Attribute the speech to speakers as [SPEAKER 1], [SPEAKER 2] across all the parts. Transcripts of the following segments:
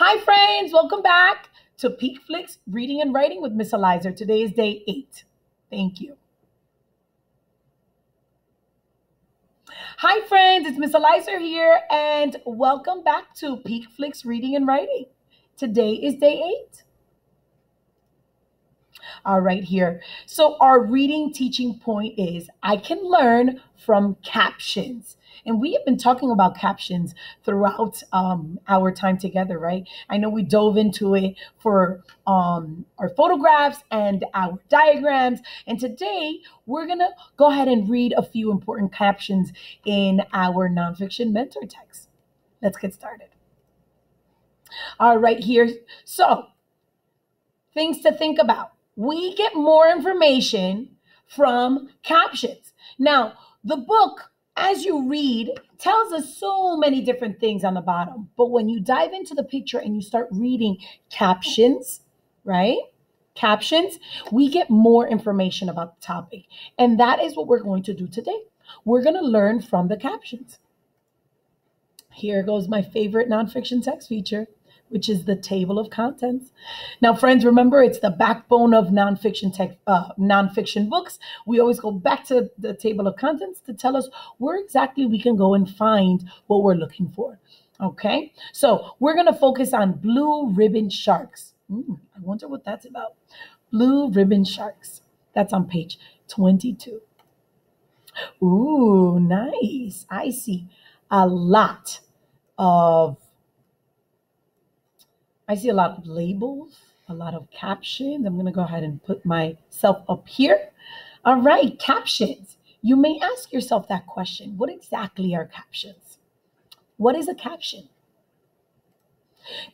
[SPEAKER 1] Hi, friends. Welcome back to Peak Flicks Reading and Writing with Miss Eliza. Today is day 8. Thank you. Hi, friends. It's Miss Eliza here, and welcome back to Peak Flicks Reading and Writing. Today is day 8. All right, here. So, our reading teaching point is I can learn from captions. And we have been talking about captions throughout our time together, right? I know we dove into it for our photographs and our diagrams. And today we're going to go ahead and read a few important captions in our nonfiction mentor text. Let's get started. All right, here. So, things to think about. We get more information from captions. Now, the book, as you read, tells us so many different things on the bottom. But when you dive into the picture and you start reading captions, right? Captions, we get more information about the topic. And that is what we're going to do today. We're going to learn from the captions. Here goes my favorite nonfiction text feature, which is the table of contents. Now, friends, remember, it's the backbone of nonfiction books. We always go back to the table of contents to tell us where exactly we can go and find what we're looking for. Okay, so we're going to focus on blue ribbon sharks. I wonder what that's about. Blue ribbon sharks. That's on page 22. Ooh, nice. I see a lot of labels, a lot of captions. I'm going to go ahead and put myself up here. All right, captions. You may ask yourself that question. What exactly are captions? What is a caption?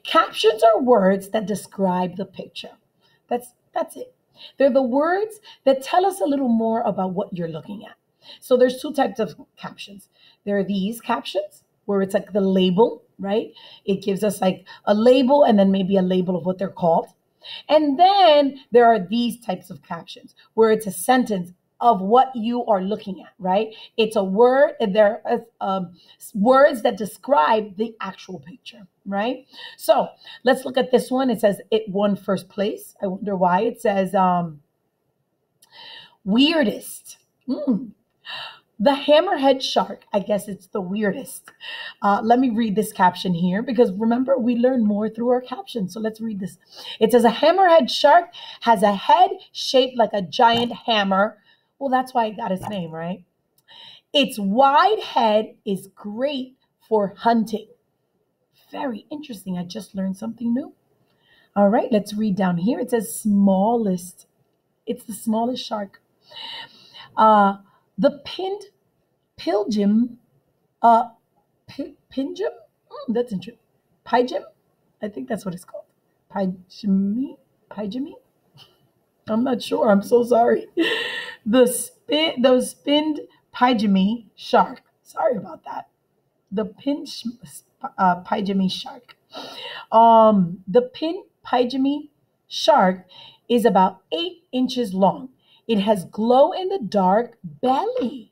[SPEAKER 1] Captions are words that describe the picture. That's it. They're the words that tell us a little more about what you're looking at. So there's two types of captions. There are these captions where it's like the label, right? It gives us like a label and then maybe a label of what they're called. And then there are these types of captions where it's a sentence of what you are looking at, right? It's a word, and there are words that describe the actual picture, right? So let's look at this one. It says it won first place. I wonder why. It says weirdest. The hammerhead shark, I guess it's the weirdest. Let me read this caption here because remember, we learn more through our captions. So let's read this. It says a hammerhead shark has a head shaped like a giant hammer. Well, that's why it got its name, right? Its wide head is great for hunting. Very interesting. I just learned something new. All right, let's read down here. It says smallest. It's the smallest shark. The pilgrim, pinjum? That's interesting. Pijam? I think that's what it's called. Pijami? I'm not sure. I'm so sorry. Those spinned pijami shark. Sorry about that. The pijami shark. The pin pijami shark is about 8 inches long. It has glow in the dark belly.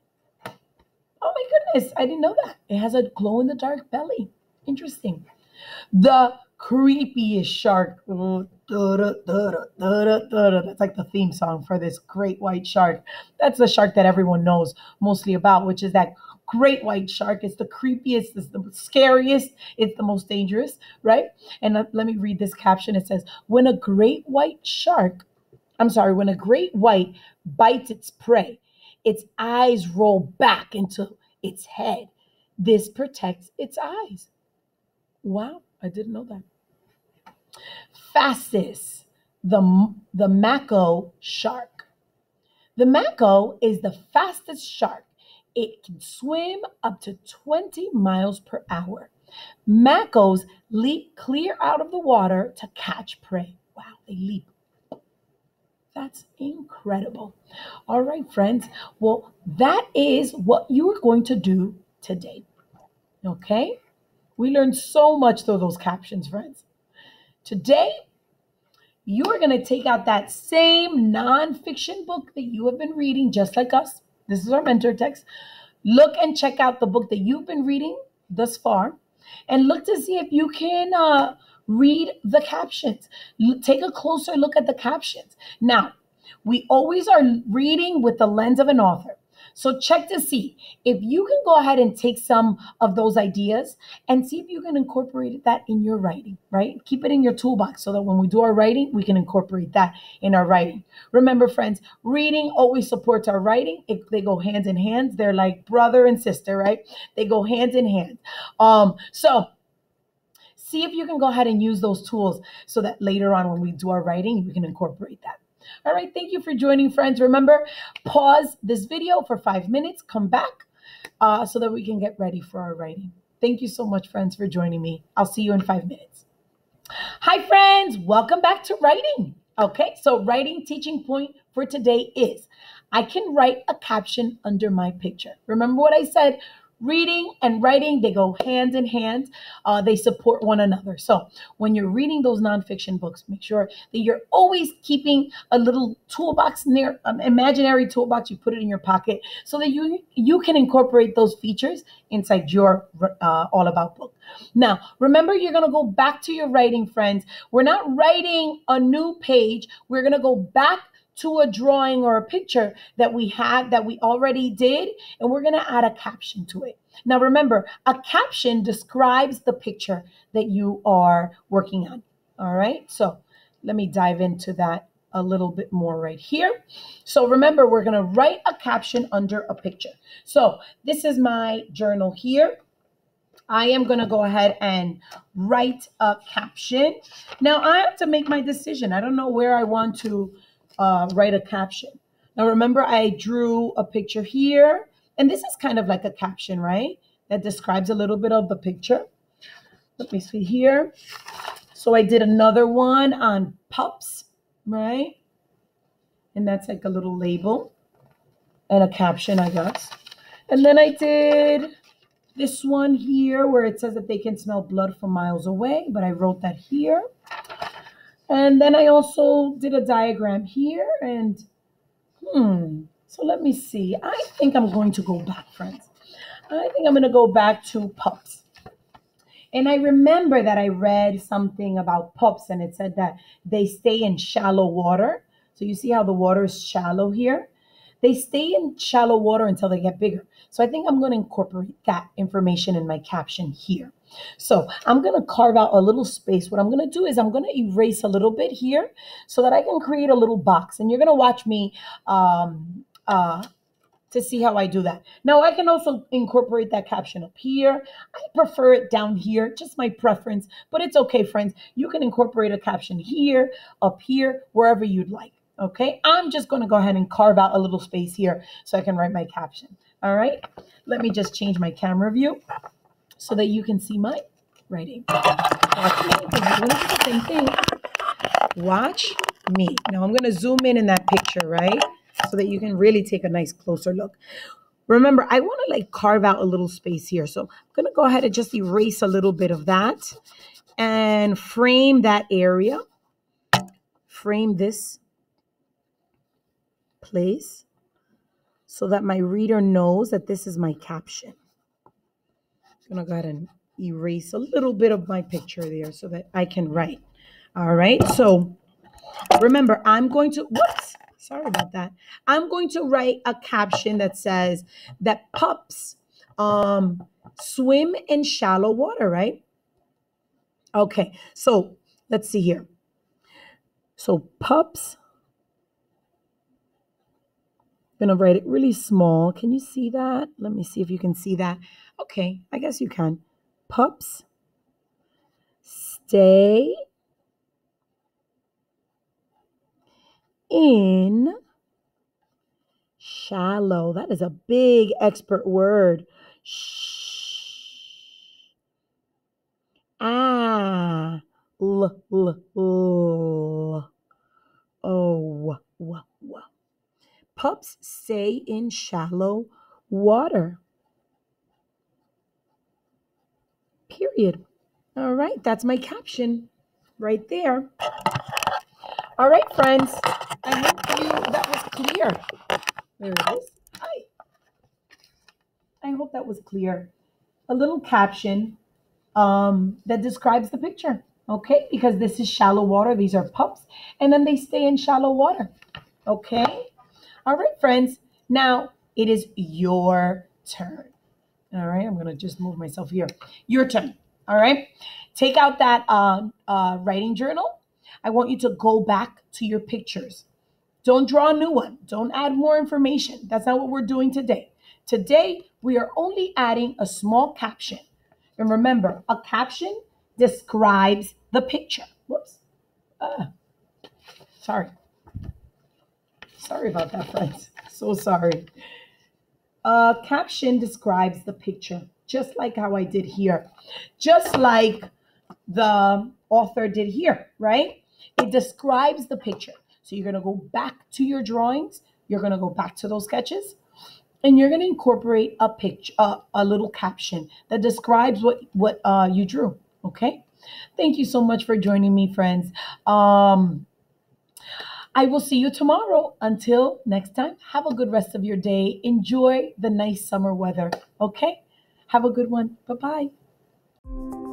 [SPEAKER 1] Oh my goodness, I didn't know that. It has a glow in the dark belly. Interesting. The creepiest shark. That's like the theme song for this great white shark. That's the shark that everyone knows mostly about, which is that great white shark. It's the creepiest, it's the scariest, it's the most dangerous, right? And let me read this caption. It says, when a great white bites its prey, its eyes roll back into its head. This protects its eyes. Wow, I didn't know that. Fastest, the mako shark. The mako is the fastest shark. It can swim up to 20 miles per hour. Makos leap clear out of the water to catch prey. Wow, they leap. That's incredible. All right, friends. Well, that is what you are going to do today. Okay? We learned so much through those captions, friends. Today, you are going to take out that same nonfiction book that you have been reading, just like us. This is our mentor text. Look and check out the book that you've been reading thus far, and look to see if you can Read the captions. Take a closer look at the captions. Now, we always are reading with the lens of an author. So check to see if you can go ahead and take some of those ideas and see if you can incorporate that in your writing, right? Keep it in your toolbox so that when we do our writing, we can incorporate that in our writing. Remember, friends, reading always supports our writing. They go hand in hand. They're like brother and sister, right? They go hand in hand. So see if you can go ahead and use those tools so that later on when we do our writing, we can incorporate that. All right, thank you for joining, friends. Remember, pause this video for 5 minutes, come back so that we can get ready for our writing. Thank you so much, friends, for joining me. I'll see you in 5 minutes. Hi, friends. Welcome back to writing. Okay, so writing teaching point for today is I can write a caption under my picture. Remember what I said? Reading and writing, they go hand in hand. They support one another. So when you're reading those nonfiction books, make sure that you're always keeping a little toolbox near, an imaginary toolbox. You put it in your pocket so that you can incorporate those features inside your All About book. Now, remember, you're going to go back to your writing, friends. We're not writing a new page. We're going to go back to a drawing or a picture that we had that we already did, and we're going to add a caption to it. Now, remember, a caption describes the picture that you are working on. All right, so let me dive into that a little bit more right here. So remember, we're going to write a caption under a picture. So this is my journal here. I am going to go ahead and write a caption. Now, I have to make my decision. I don't know where I want to write a caption. Now, remember, I drew a picture here, and this is kind of like a caption, right? That describes a little bit of the picture. Let me see here. So I did another one on pups, right? And that's like a little label and a caption, I guess. And then I did this one here where it says that they can smell blood from miles away, but I wrote that here. And then I also did a diagram here and so let me see. I think I'm going to go back, friends. I think I'm going to go back to pups. And I remember that I read something about pups and it said that they stay in shallow water. So you see how the water is shallow here? They stay in shallow water until they get bigger. So I think I'm going to incorporate that information in my caption here. So I'm going to carve out a little space. What I'm going to do is I'm going to erase a little bit here so that I can create a little box. And you're going to watch me to see how I do that. Now, I can also incorporate that caption up here. I prefer it down here, just my preference, but it's okay, friends. You can incorporate a caption here, up here, wherever you'd like. Okay, I'm just going to go ahead and carve out a little space here so I can write my caption. All right, let me just change my camera view so that you can see my writing. Watch me, because I'm going to do the same thing. Watch me. Now I'm going to zoom in that picture, right? So that you can really take a nice closer look. Remember, I want to like carve out a little space here. So I'm going to go ahead and just erase a little bit of that and frame that area. Frame this place so that my reader knows that this is my caption. I'm going to go ahead and erase a little bit of my picture there so that I can write. All right. So remember, I'm going to, whoops, sorry about that. I'm going to write a caption that says that pups swim in shallow water, right? Okay. So let's see here. So pups, I'm going to write it really small. Can you see that? Let me see if you can see that. Okay, I guess you can. Pups stay in shallow. That is a big expert word. Shh. Ah. L. Oh. W. Pups stay in shallow water. Period. All right, that's my caption right there. All right, friends. I hope that was clear. There it is. I hope that was clear. A little caption that describes the picture. Okay, because this is shallow water. These are pups, and then they stay in shallow water. Okay, all right, friends. Now it is your turn. All right, I'm gonna just move myself here. Your turn. All right, take out that writing journal. I want you to go back to your pictures. Don't draw a new one. Don't add more information. That's not what we're doing today. Today, we are only adding a small caption. And remember, a caption describes the picture. Whoops. Uh, sorry. Sorry about that, friends. So sorry. A caption describes the picture, just like how I did here. Just like the author did here, right? It describes the picture. So you're going to go back to your drawings, you're going to go back to those sketches, and you're going to incorporate a picture, a little caption that describes what you drew. Okay. Thank you so much for joining me, friends. I will see you tomorrow. Until next time, have a good rest of your day. Enjoy the nice summer weather. Okay. Have a good one. Bye bye.